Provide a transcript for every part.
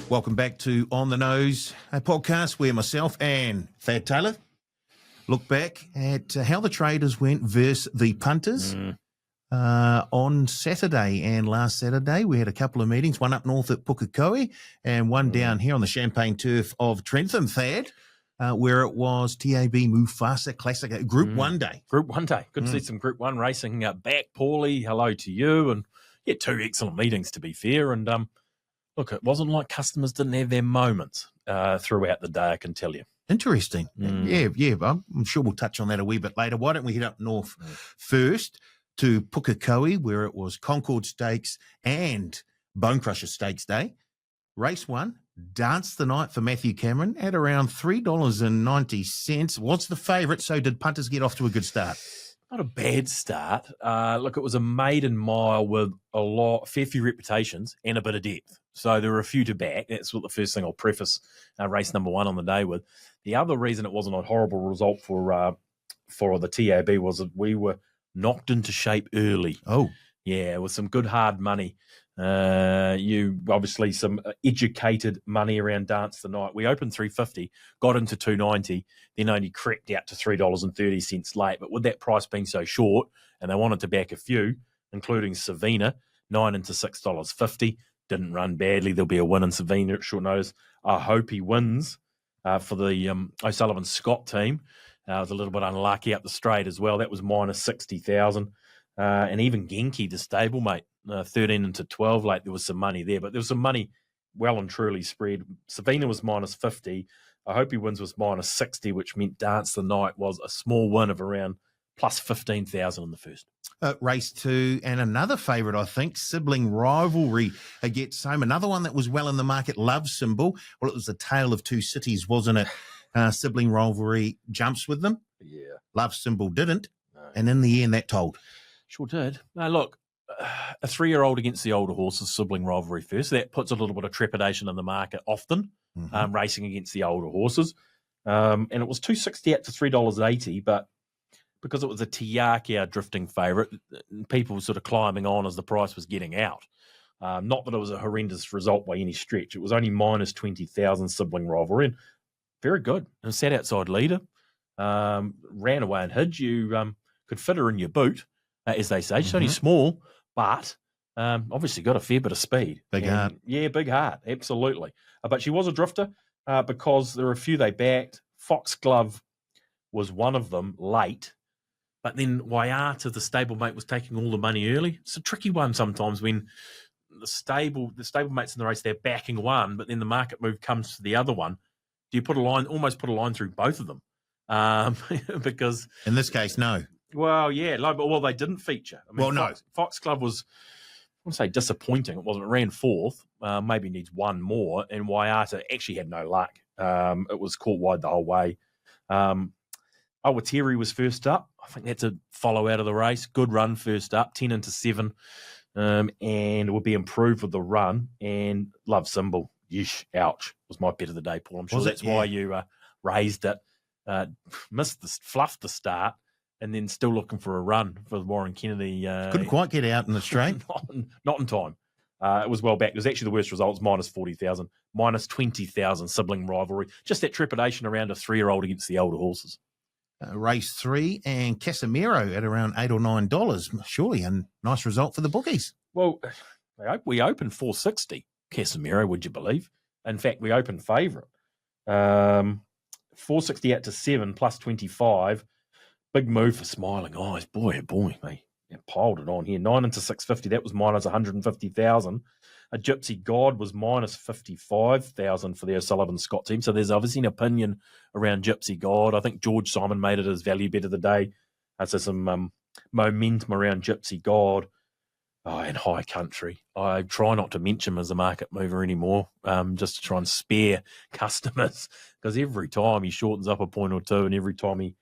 Welcome back to On the Nose, a podcast where myself and Thad Taylor look back at how the traders went versus the punters on Saturday. And last Saturday, we had a couple of meetings, one up north at Pukekohe and one down here on the Champagne turf of Trentham, Thad, where it was TAB Mufhasa Classic Group 1 day. Group 1 day. Good to see some Group 1 racing back. Paulie, hello to you. And yeah, two excellent meetings, to be fair. And look, it wasn't like customers didn't have their moments throughout the day, I can tell you. Interesting. Yeah. I'm sure we'll touch on that a wee bit later. Why don't we head up north first to Pukekohe, where it was Concord Stakes and Bone Crusher Stakes Day. Race 1, Dance the Night for Matthew Cameron at around $3.90. Was the favourite, so did punters get off to a good start? Not a bad start. Look, it was a maiden mile with fair few reputations and a bit of depth. So there were a few to back. That's what the first thing I'll preface race number 1 on the day with. The other reason it wasn't a horrible result for the TAB was that we were knocked into shape early. Oh. Yeah, with some good hard money. You obviously some educated money around Dance the Night. We opened $3.50, got into $2.90, then only crept out to $3.30 late. But with that price being so short, and they wanted to back a few, including Savina, 9 into $6.50, didn't run badly. There'll be a win in Savina at short notice. I hope he wins for the O'Sullivan Scott team. I was a little bit unlucky up the straight as well. That was minus 60,000. And even Genki, the stablemate, 13 into 12 late, there was some money there. But there was some money well and truly spread. Savina was minus 50. I hope he wins was minus 60, which meant Dance the Night was a small win of around plus 15,000 in the first. Race 2 and another favourite, I think, Sibling Rivalry gets home. Another one that was well in the market, Love Symbol. Well, it was the tale of two cities, wasn't it? Sibling Rivalry jumps with them. Yeah. Love Symbol didn't. No. And in the end, that told. Sure did. Now, look, a 3-year-old against the older horses, Sibling Rivalry first. That puts a little bit of trepidation in the market often, racing against the older horses. And it was $2.60 out to $3.80, but because it was a Tiakau drifting favourite, people were sort of climbing on as the price was getting out. Not that it was a horrendous result by any stretch. It was only minus 20,000 Sibling Rivalry. And very good. And sat outside leader, ran away and hid. You could fit her in your boot, as they say. She's only small, but obviously got a fair bit of speed. Big heart. Yeah, big heart, absolutely. But she was a drifter because there were a few they backed. Foxglove was one of them late. But then Waiata, the stablemate, was taking all the money early. It's a tricky one sometimes when the stablemates in the race, they're backing one, but then the market move comes to the other one. Do you almost put a line through both of them? Because in this case, no. Well, yeah, but they didn't feature. I mean, no. Foxglove was, I wouldn't say disappointing. It wasn't. It ran fourth. Maybe needs one more. And Waiata actually had no luck. It was caught wide the whole way. Awatiri was first up. I think that's a follow out of the race. Good run first up, 10 into 7. And it would be improved with the run. And Love Symbol, ouch, was my bet of the day, Paul. I'm sure that's why you raised it. Fluffed the start. And then still looking for a run for Warren Kennedy. Couldn't quite get out in the straight. not in time. It was well back. It was actually the worst result. It was minus 40,000, minus 20,000 Sibling Rivalry. Just that trepidation around a 3-year-old against the older horses. Race 3 and Casimiro at around $8 or $9. Surely a nice result for the bookies. Well, we opened $4.60, Casimiro, would you believe? In fact, we opened favourite. $4.60 out to 7 plus 25. Big move for Smiling Eyes. Boy, they piled it on here. 9 into 650. That was minus 150,000. A Gypsy God was minus 55,000 for the O'Sullivan Scott team. So there's obviously an opinion around Gypsy God. I think George Simon made it his value bet of the day. So some momentum around Gypsy God. And High Country. I try not to mention him as a market mover anymore, just to try and spare customers. Because every time he shortens up a point or two, and every time he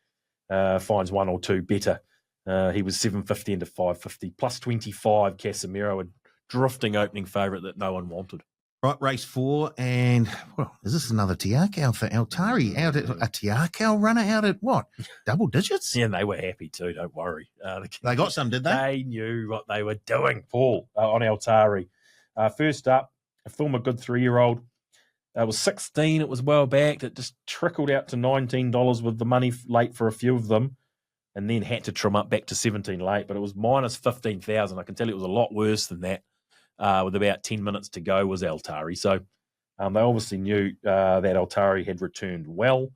finds one or two better. He was 750 into 550, plus 25 Casimiro, a drifting opening favourite that no one wanted. Right, race 4, and, well, is this another Tiakau for Altari? Out at a Tiakau runner out at what? Double digits? Yeah, and they were happy too, don't worry. They got some, did they? They knew what they were doing, Paul, on Altari. First up, a former good 3-year-old, It was 16. It was well backed. It just trickled out to $19 with the money late for a few of them, and then had to trim up back to 17 late. But it was minus 15,000. I can tell you it was a lot worse than that. With about 10 minutes to go was Altari. So they obviously knew that Altari had returned well.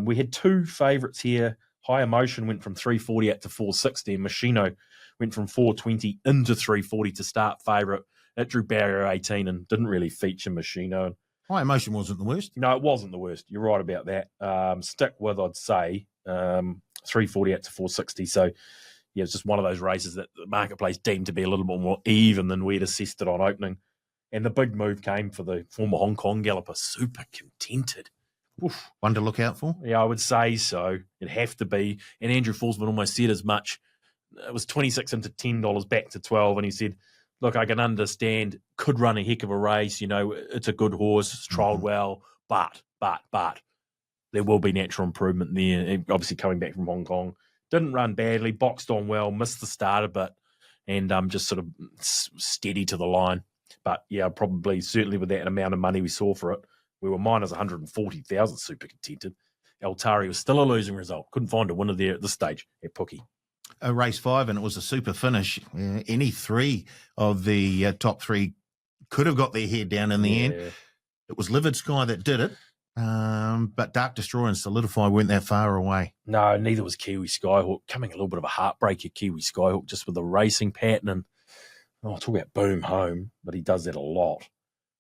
We had two favourites here. High Emotion went from 340 out to 460, and Machino went from 420 into 340 to start favourite. It drew barrier 18 and didn't really feature Machino. High Emotion wasn't the worst. No, it wasn't the worst. You're right about that. Stick with, I'd say, 340 out to 460. So, yeah, it's just one of those races that the marketplace deemed to be a little bit more even than we'd assessed it on opening. And the big move came for the former Hong Kong galloper, Super Contented. Oof, one to look out for? Yeah, I would say so. It'd have to be. And Andrew Forsman almost said as much. It was 26 into $10 back to 12, and he said, look, I can understand, could run a heck of a race. You know, it's a good horse, it's trialled well, but there will be natural improvement there. Obviously coming back from Hong Kong. Didn't run badly, boxed on well, missed the start a bit, and just sort of steady to the line. But, yeah, probably, certainly with that amount of money we saw for it, we were minus 140,000 Super Contented. Altari was still a losing result. Couldn't find a winner there at this stage at Pukekohe. Race 5, and it was a super finish. Any three of the top three could have got their head down in the end. It was Livid Sky that did it, but Dark Destroyer and Solidify weren't that far away. No, neither was Kiwi Skyhawk. Coming a little bit of a heartbreaker, Kiwi Skyhawk, just with the racing pattern. And I'll talk about boom home, but he does that a lot.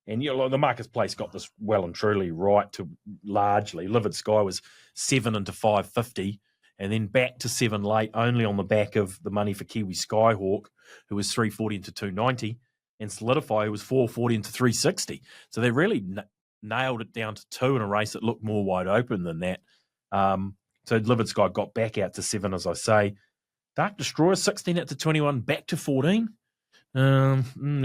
And you know, the marketplace got this well and truly right to largely. Livid Sky was 7 into 550. And then back to 7 late, only on the back of the money for Kiwi Skyhawk, who was 340 into 290, and Solidify, who was 440 into 360. So they really nailed it down to 2 in a race that looked more wide open than that. So Livid Sky got back out to 7, as I say. Dark Destroyer, 16 out to 21, back to 14. There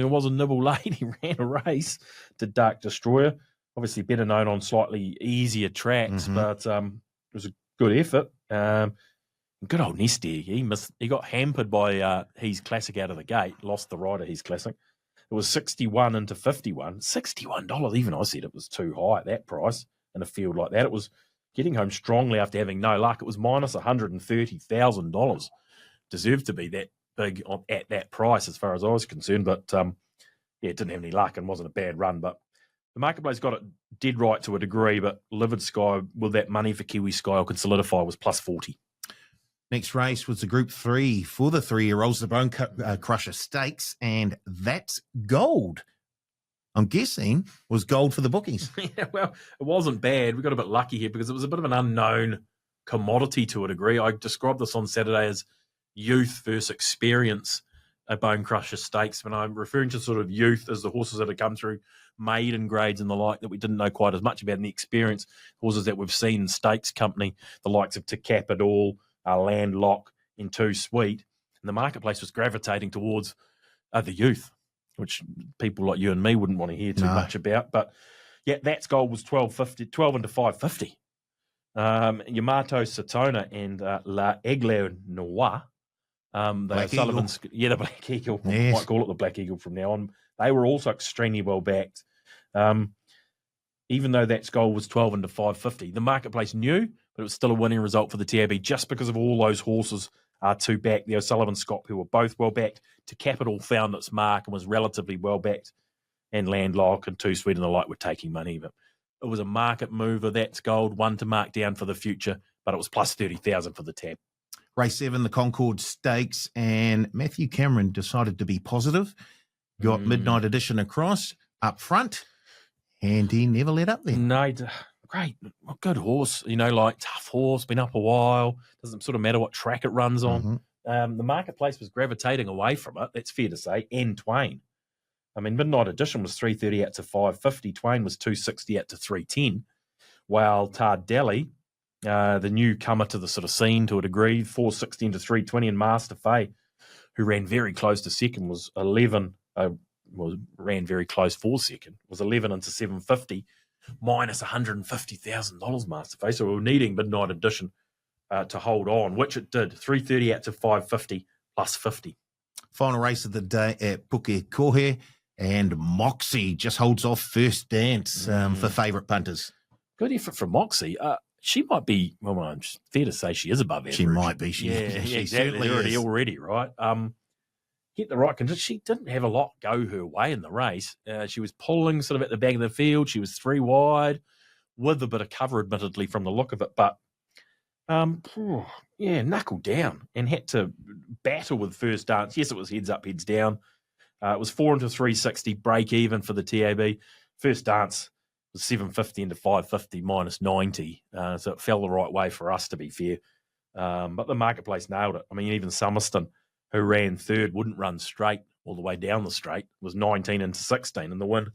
was a nibble late. He ran a race to Dark Destroyer. Obviously better known on slightly easier tracks, but it was a good effort. Good old Nesty. He got hampered by He's Classic out of the gate. Lost the rider He's Classic. It was 61 into 51. $61. Even I said it was too high at that price in a field like that. It was getting home strongly after having no luck. It was minus $130,000. Deserved to be that big at that price as far as I was concerned. But, yeah, it didn't have any luck and wasn't a bad run. But the marketplace got it dead right to a degree, but Livid Sky, with that money for Kiwi Sky, could solidify, was plus 40. Next race was the Group 3 for the 3-year-olds, the Bone Crusher Stakes, and that's gold. I'm guessing was gold for the bookies. Yeah, well, it wasn't bad. We got a bit lucky here because it was a bit of an unknown commodity to a degree. I described this on Saturday as youth versus experience at Bone Crusher Stakes. When I'm referring to sort of youth as the horses that have come through maiden grades and the like that we didn't know quite as much about, and the experience horses that we've seen in Stakes Company, the likes of To Cap It All, Landlock, and Too Sweet. And the marketplace was gravitating towards the youth, which people like you and me wouldn't want to hear too much about. But yeah, that's goal was 12 into 550. Yamato Satona and La Aigle Noir. The Sullivan's, yeah, the Black Eagle. Yes. Might call it the Black Eagle from now on. They were also extremely well backed. Even though that goal was 12 into 550, the marketplace knew, but it was still a winning result for the TAB just because of all those horses to back the O'Sullivan Scott, who were both well backed. To Capital found its mark and was relatively well backed, and Landlock and Too Sweet and the like were taking money. But it was a market mover. That's gold, one to mark down for the future, but it was plus 30,000 for the tab. Race 7, the Concord Stakes, and Matthew Cameron decided to be positive. Got Midnight Edition across up front, and he never let up there. No, great, good horse. You know, like tough horse, been up a while. Doesn't sort of matter what track it runs on. The marketplace was gravitating away from it. That's fair to say. And Twain. I mean, Midnight Edition was 330 out to 550. Twain was 260 out to 310. While Tardelli, the newcomer to the sort of scene to a degree, 460 into 320, and Master Fay, who ran very close to second, was 11. Ran very close for second. Was 11 into 750, minus $150,000. Master Fay. So we were needing Midnight Edition to hold on, which it did. 330 out to 550 plus 50. Final race of the day at Pukekohe. And Moxie just holds off First Dance for favourite punters. Good effort from Moxie. She might be, well, it's fair to say she is above average. She might be. She exactly. certainly already, right? Hit the right conditions. She didn't have a lot go her way in the race. She was pulling sort of at the back of the field. She was 3 wide with a bit of cover, admittedly, from the look of it. But, knuckled down and had to battle with First Dance. Yes, it was heads up, heads down. It was 4 into 360, break even for the TAB. First Dance was 750 into 550 minus 90. So it fell the right way for us, to be fair. But the marketplace nailed it. I mean, even Summerston, who ran third, wouldn't run straight all the way down the straight, was 19 into 16. And the win,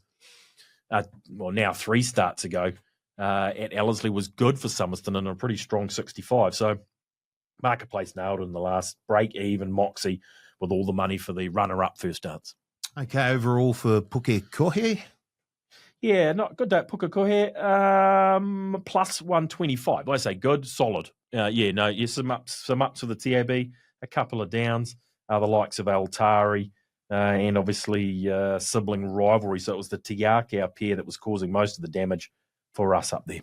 now 3 starts ago, at Ellerslie was good for Summerston and a pretty strong 65. So marketplace nailed it in the last, break even Moxie with all the money for the runner-up First Dance. Okay, overall for Pukekohe? Yeah, not good day at Pukekohe. Plus 125. I say good, solid. Some ups for the TAB, a couple of downs. The likes of Altari and obviously sibling rivalry. So it was the Tiakau pair that was causing most of the damage for us up there.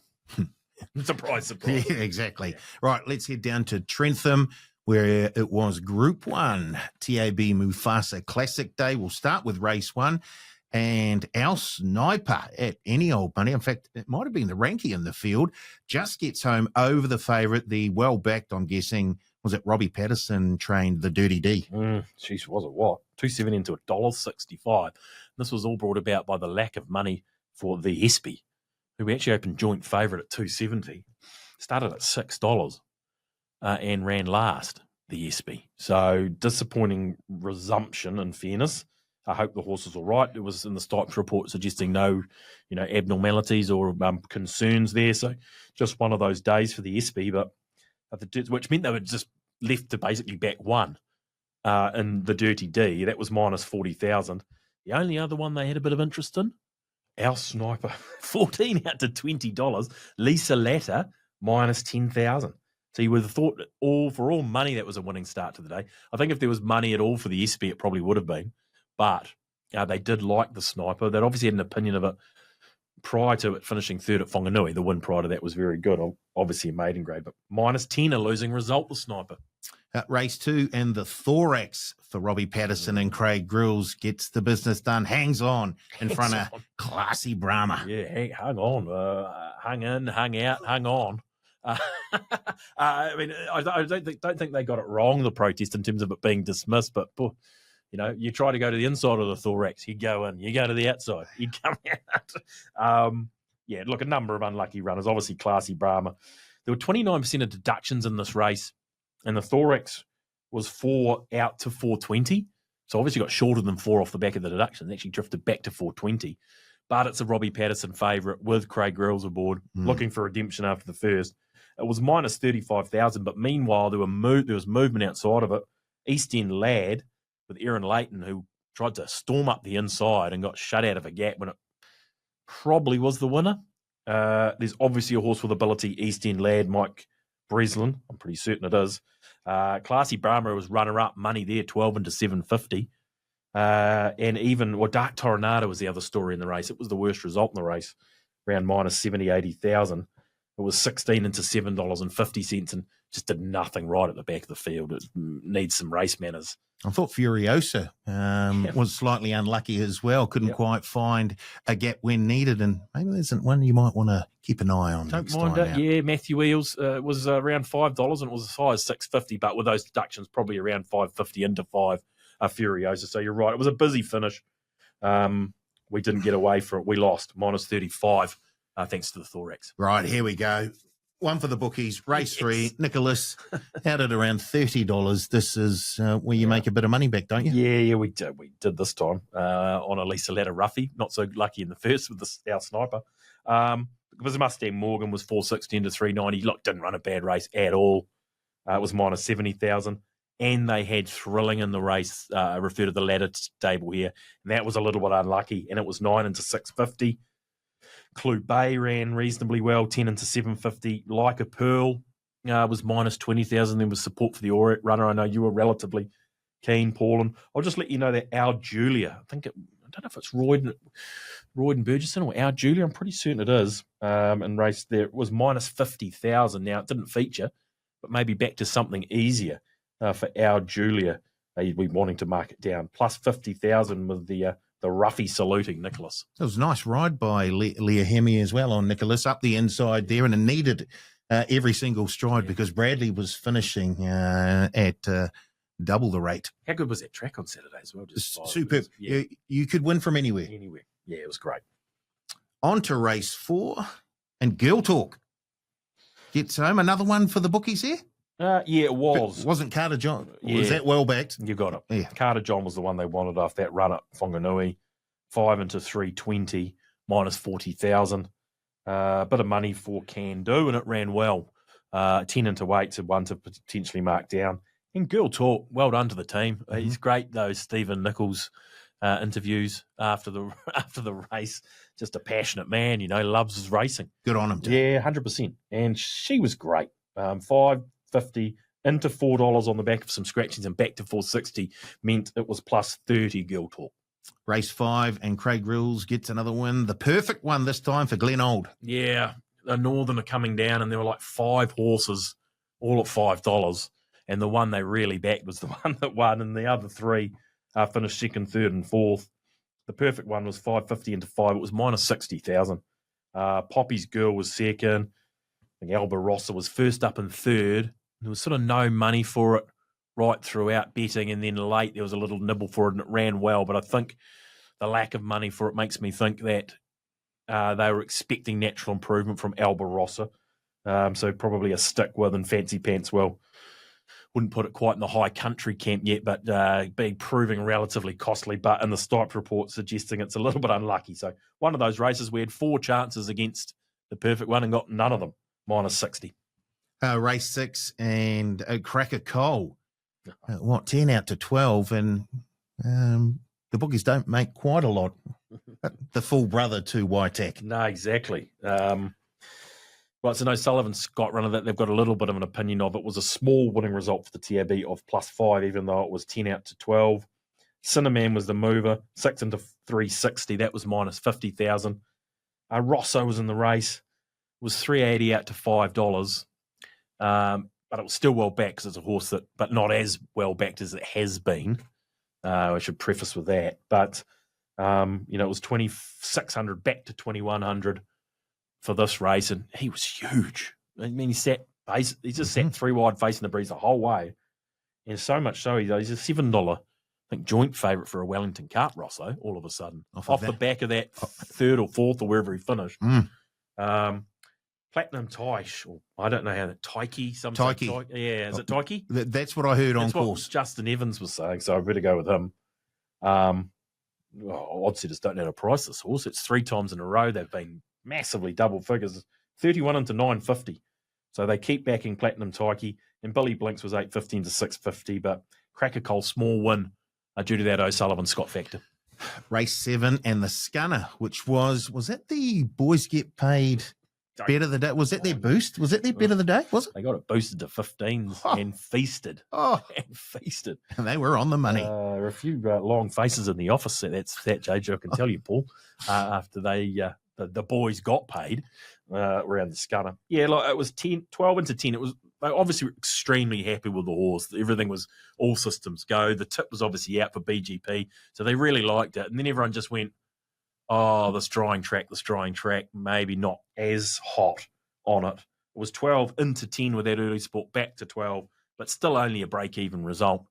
Surprise. Yeah, exactly. Yeah. Right, let's head down to Trentham, where it was Group 1, TAB Mufhasa Classic Day. We'll start with race 1. And our sniper at any old money, in fact, it might have been the ranky in the field, just gets home over the favourite, the well-backed, I'm guessing, was it Robbie Patterson trained the Dirty D? Jeez, was it what? 270 into $1.65. This was all brought about by the lack of money for the Espy, who actually opened joint favourite at 270, started at $6 and ran last, the Espy. So disappointing resumption, in fairness. I hope the horse is all right. It was in the Stipes report suggesting no, abnormalities or concerns there. So just one of those days for the Espy, which meant they were just left to basically back one in the Dirty D. That was minus 40,000. The only other one they had a bit of interest in, our sniper, 14 out to $20. Lisa Latta, minus 10,000. So you would have thought for all money that was a winning start to the day. I think if there was money at all for the Espy, it probably would have been. But they did like the sniper. They'd obviously had an opinion of it prior to it finishing third at Whanganui. The win prior to that was very good, obviously a maiden grade. But minus 10, a losing result, the sniper. Race 2 and the Thorax for Robbie Patterson and Craig Grills gets the business done. Hangs on in front of Classy Brahma. Yeah, hang on. Hung in, hung out, hung on. I don't think they got it wrong, the protest, in terms of it being dismissed, but you try to go to the inside of the Thorax, you go in. You go to the outside, you come out. A number of unlucky runners. Obviously, Classy Brahma. There were 29% of deductions in this race, and the Thorax was 4 out to 420. So obviously got shorter than 4 off the back of the deduction. It actually drifted back to 420. But it's a Robbie Patterson favourite with Craig Grills aboard, looking for redemption after the first. It was minus 35,000, but meanwhile there was movement outside of it. East End Lad with Aaron Leighton, who tried to storm up the inside and got shut out of a gap when it probably was the winner. There's obviously a horse with ability, East End Lad, Mike Breslin. I'm pretty certain it is. Classy Brahma was runner-up, money there, 12 into 750. And even, Dark Tornado was the other story in the race. It was the worst result in the race, around minus 70, 80,000. It was 16 into $7.50 and just did nothing right at the back of the field. It needs some race manners. I thought Furiosa was slightly unlucky as well. Couldn't quite find a gap when needed, and maybe there's one you might want to keep an eye on. Don't mind it. Yeah, Matthew Eels was around $5 and it was as high as $6.50, but with those deductions, probably around $5.50 into $5. Furiosa. So you're right. It was a busy finish. We didn't get away from it. We lost minus 35 thanks to the Thorax. Right, here we go. One for the bookies. Race 3, Nicholas, out at around $30. This is where you make a bit of money back, don't you? Yeah, we did. We did this time on a Lisa Latta roughie. Not so lucky in the first with our sniper. Because Mustang Morgan was 460 into 390. Look, didn't run a bad race at all. It was minus 70,000. And they had Thrilling in the race, refer to the ladder table here. And that was a little bit unlucky. And it was 9 into 650. Clue Bay ran reasonably well, 10 into 750. Like a Pearl was minus 20,000. There was support for the Oric runner. I know you were relatively keen, Paul. And I'll just let you know that our Julia, I don't don't know if it's Royden Burgesson or Our Julia. I'm pretty certain it is. And race there, it was minus 50,000. Now, it didn't feature, but maybe back to something easier for Our Julia. We're wanting to mark it down. Plus 50,000 with the roughie saluting Nicholas. It was a nice ride by Leah Hemi as well on Nicholas up the inside there, and it needed every single stride because Bradley was finishing at double the rate. How good was that track on Saturday as well? Just superb. Yeah. You could win from anywhere. Anywhere. Yeah, it was great. On to race 4, and Girl Talk gets home. Another one for the bookies here? Yeah, it was. It wasn't Carter John. Yeah. Was that well backed? You got it. Yeah. Carter John was the one they wanted off that run at Whanganui. 5 into 320, minus 40,000. Bit of money for Can Do, and it ran well. 10 into 8 to one to potentially mark down. And Girl Talk, well done to the team. Mm-hmm. He's great, those Stephen Nichols interviews after the race. Just a passionate man, loves his racing. Good on him, too. Yeah, 100%. And she was great. $5.50 into $4 on the back of some scratchings and back to $4.60 meant it was plus 30 Girl Talk. Race 5, and Craig Rills gets another win. The perfect one this time for Glen Old. Yeah, the Northern are coming down, and there were like 5 horses, all at $5. And the one they really backed was the one that won, and the other 3 finished second, third, and fourth. The perfect one was $5.50 into 5. It was minus 60,000. Poppy's Girl was second. I think Alba Rossa was first up and third. There was sort of no money for it right throughout betting, and then late there was a little nibble for it, and it ran well. But I think the lack of money for it makes me think that they were expecting natural improvement from Alba Rossa. So probably a stick with, and Fancy Pants, well, wouldn't put it quite in the high country camp yet, but being proving relatively costly. But in the Stipe report suggesting it's a little bit unlucky. So one of those races we had 4 chances against the perfect one and got none of them, minus 60. Race 6, and Cracker Cole. 10 out to 12, and the bookies don't make quite a lot. The full brother to Waitak. No, exactly. Right, so no Sullivan Scott runner that they've got a little bit of an opinion of. It was a small winning result for the TAB of plus 5, even though it was 10 out to 12. Cinnamon was the mover, 6 into 360. That was minus 50,000. Rosso was in the race. It was 380 out to $5. But it was still well backed because it's a horse but not as well backed as it has been. I should preface with that. But, it was 2,600 back to 2,100 for this race, and he was huge. I mean, he just sat 3 wide facing the breeze the whole way. And so much so, he's a $7, I think, joint favourite for a Wellington Cup, Rosso, all of a sudden. Off the back of that 3rd or 4th or wherever he finished. Platinum Taish, or I don't know how that Taiki. Yeah, is it Taiki? That's what I heard on course. Justin Evans was saying, so I better go with him. Oddsetters don't know how to price this horse. It's 3 times in a row they've been massively double figures, 31 into 950. So they keep backing Platinum Taiki, and Billy Blinks was 815 to 650, but Cracker Cole small win due to that O'Sullivan Scott factor. Race 7, and the Scunner, which was that the boys get paid bet of the day? Was that their boost? Was that their bet of the day? Was it? They got it boosted to 15s and feasted. And they were on the money. There were a few long faces in the office. That's that, JJ, I can tell you, Paul, after they the boys got paid around the Scunner. Yeah, it was 12 into 10. It was they obviously were extremely happy with the horse. Everything was all systems go. The tip was obviously out for BGP, so they really liked it. And then everyone just went, this drying track, maybe not as hot on it. It was 12 into 10 with that early sport, back to 12, but still only a break-even result.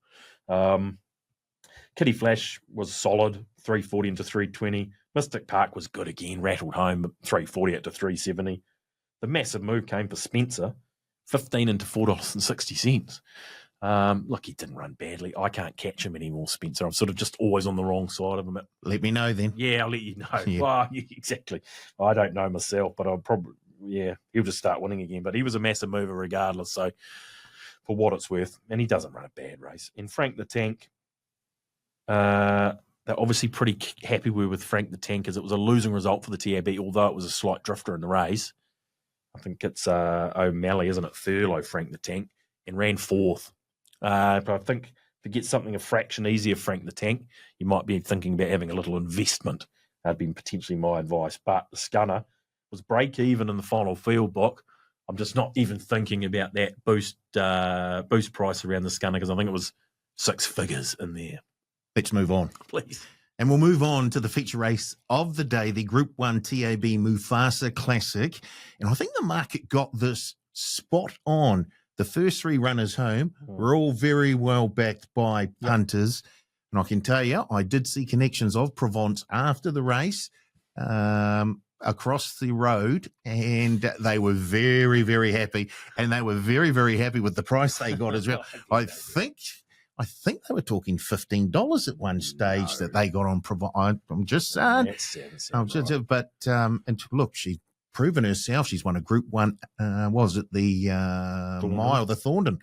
Kitty Flash was solid, 340 into 320. Mystic Park was good again, rattled home, 340 out to 370. The massive move came for Spencer, 15 into $4.60. Look, he didn't run badly. I can't catch him anymore, Spencer. I'm sort of just always on the wrong side of him. Let me know then. Yeah, I'll let you know. Yeah. Well, exactly. I don't know myself, but I'll probably, he'll just start winning again. But he was a massive mover regardless, so for what it's worth. And he doesn't run a bad race. And Frank the Tank, they're obviously pretty happy with Frank the Tank, as it was a losing result for the TAB, although it was a slight drifter in the race. I think it's O'Malley, isn't it? Thurlow, Frank the Tank, and ran 4th. But I think to get something a fraction easier, Frank the Tank, you might be thinking about having a little investment. That'd been potentially my advice. But the Scunner was break even in the final field book. I'm just not even thinking about that boost price around the Scunner because I think it was 6 figures in there. Let's move on. Please. And we'll move on to the feature race of the day, the Group 1 TAB Mufhasa Classic. And I think the market got this spot on. The first 3 runners home were all very well backed by punters. And I can tell you, I did see connections of Provence after the race across the road, and they were very, very happy. And they were very, very happy with the price they got as well. I think they were talking $15 at one stage that they got on Provence. I'm just saying. And look, she's proven herself. She's won a Group 1, was it the mile, the Thorndon.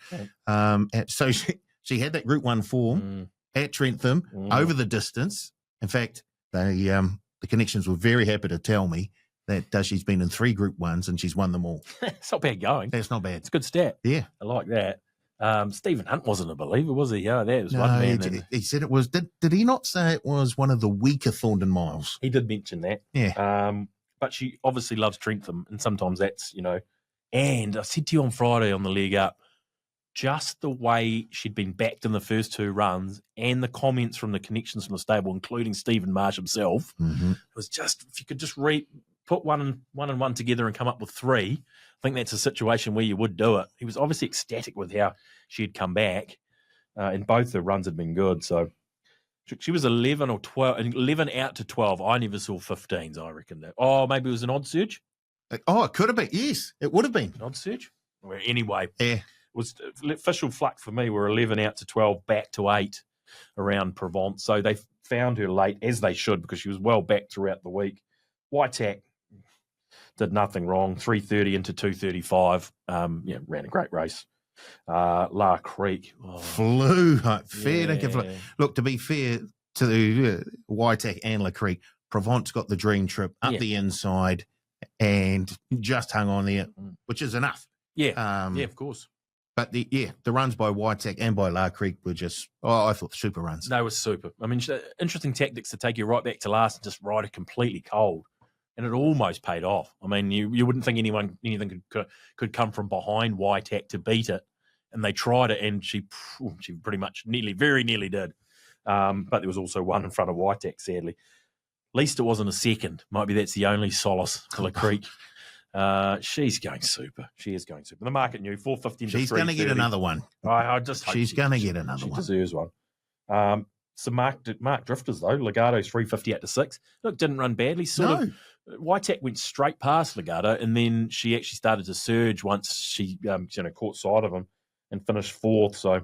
So she had that Group 1 form at Trentham over the distance. In fact, the connections were very happy to tell me that she's been in 3 Group 1s and she's won them all. It's not bad going. That's not bad. It's a good stat. Yeah. I like that. Stephen Hunt wasn't a believer, was he? Yeah, that was one man. He said it was. Did he not say it was one of the weaker Thorndon miles? He did mention that. Yeah. But she obviously loves Trentham, and sometimes that's, And I said to you on Friday on the leg up, just the way she'd been backed in the first 2 runs and the comments from the connections from the stable, including Stephen Marsh himself, it was just, if you could just put one and one together and come up with 3, I think that's a situation where you would do it. He was obviously ecstatic with how she had come back, and both the runs had been good. So she was 11 or 12, 11 out to 12. I never saw 15s, I reckon. Maybe it was an odd surge? Oh, it could have been. Yes, it would have been. An odd surge? Well, anyway. Yeah. Was official fluck for me were 11 out to 12, back to 8 around Provence. So they found her late, as they should, because she was well back throughout the week. Whiteack did nothing wrong. 3:30 into 2:35. Ran a great race. La Creek flew fair. Look, to be fair to the Whiteack and La Creek, Provence got the dream trip up the inside and just hung on there, which is enough. Yeah, of course. But the runs by Whiteack and by La Creek were just, I thought super runs. They were super. I mean, interesting tactics to take you right back to last and just ride it completely cold. And it almost paid off. I mean, you wouldn't think anything could come from behind Whiteack to beat it. And they tried it, and she pretty much very nearly did. But there was also one in front of Whiteack, sadly. At least it wasn't a second. Might be that's the only solace for La Creek. She's going super. She is going super. The market knew 450. She's going to get another one. I just hope she's going to get another one. She deserves one. Some mark drifters though. Legado's 350 to 6. Look, didn't run badly. Whiteack went straight past Legado, and then she actually started to surge once she caught sight of him and finished 4th. So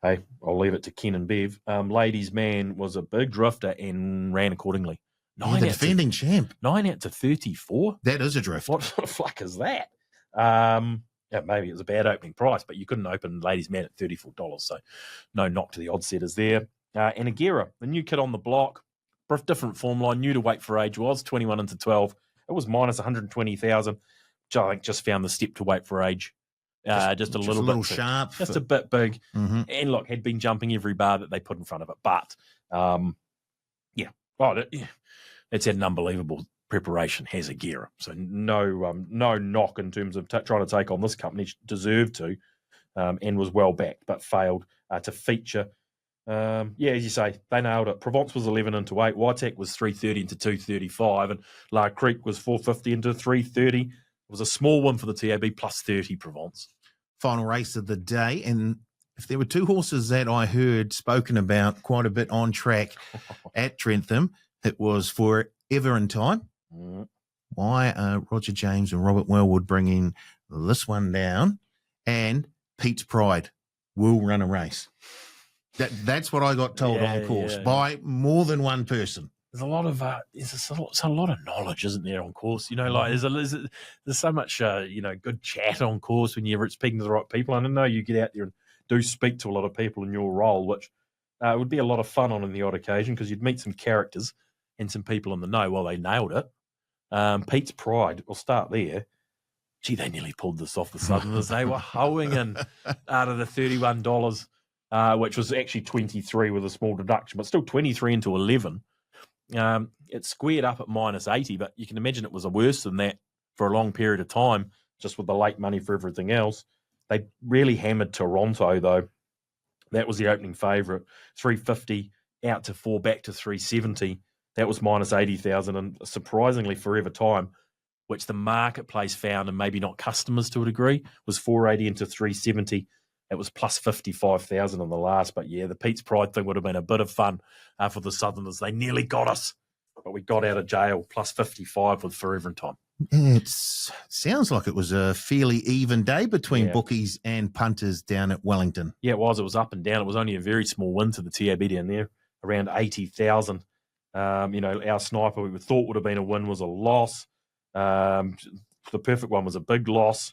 hey, I'll leave it to Ken and Bev. Ladies' man was a big drifter and ran accordingly. The defending champ. 9 out to 34. That is a drift. What sort of fluck is that? Maybe it was a bad opening price, but you couldn't open ladies' man at $34. So no knock to the odd setters there. And Agera, the new kid on the block, different form line, new to Wait for Age, was 21 into 12. It was minus 120,000, which I think just found the step to Wait for Age. Just a little bit sharp. Just a bit big. Mm-hmm. And look, had been jumping every bar that they put in front of it. But, it's had an unbelievable preparation, has Agera. So no knock in terms of trying to take on this company. She deserved to, and was well backed, but failed to feature. As you say, they nailed it. Provence was 11 into 8. Whiteack was 330 into 235, and La Creek was 450 into 330. It was a small one for the TAB, plus 30 Provence. Final race of the day, and if there were 2 horses that I heard spoken about quite a bit on track at Trentham, it was Forever in Time. Why are Roger James and Robert Wellwood bringing this one down? And Pete's Pride will run a race. That's what I got told on course by more than one person. There's a lot of there's a lot of knowledge, isn't there, on course? There's so much good chat on course when you're speaking to the right people. And I know you get out there and do speak to a lot of people in your role, which would be a lot of fun on the odd occasion, because you'd meet some characters and some people in the know. Well, they nailed it. Pete's Pride, we'll start there. Gee, they nearly pulled this off the Southerners. They were hoeing in out of the $31. which was actually 23 with a small deduction, but still 23 into 11. It squared up at minus 80, but you can imagine it was worse than that for a long period of time, just with the late money for everything else. They really hammered Toronto, though. That was the opening favourite. 350 out to 4, back to 370. That was minus 80,000, and surprisingly forever time, which the marketplace found, and maybe not customers to a degree, was 480 into 370. It was plus 55,000 on the last. But yeah, the Pete's Pride thing would have been a bit of fun for the Southerners. They nearly got us, but we got out of jail. Plus 55 with forever and time. It sounds like it was a fairly even day between bookies and punters down at Wellington. Yeah, it was. It was up and down. It was only a very small win to the TAB down there, around 80,000. Our sniper we thought would have been a win was a loss. The perfect one was a big loss.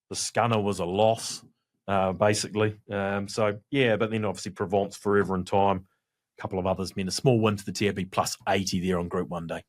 The scunner was a loss, basically. But then obviously Provence, forever and time. A couple of others meant a small win to the TAB plus 80 there on Group 1 day.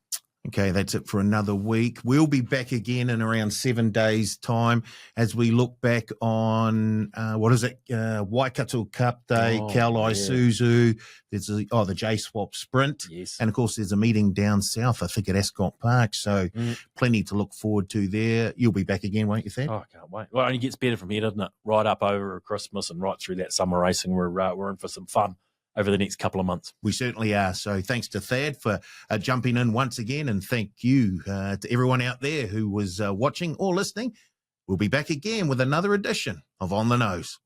Okay, that's it for another week. We'll be back again in around 7 days' time as we look back on, Waikato Cup Day, Kaulai Suzu. There's the J-Swap Sprint. Yes. And, of course, there's a meeting down south, I think, at Ascot Park. So plenty to look forward to there. You'll be back again, won't you, Thad? Oh, I can't wait. Well, it only gets better from here, doesn't it? Right up over Christmas and right through that summer racing. We're in for some fun over the next couple of months. We certainly are. So thanks to Thad for jumping in once again, and thank you to everyone out there who was watching or listening. We'll be back again with another edition of On the Nose.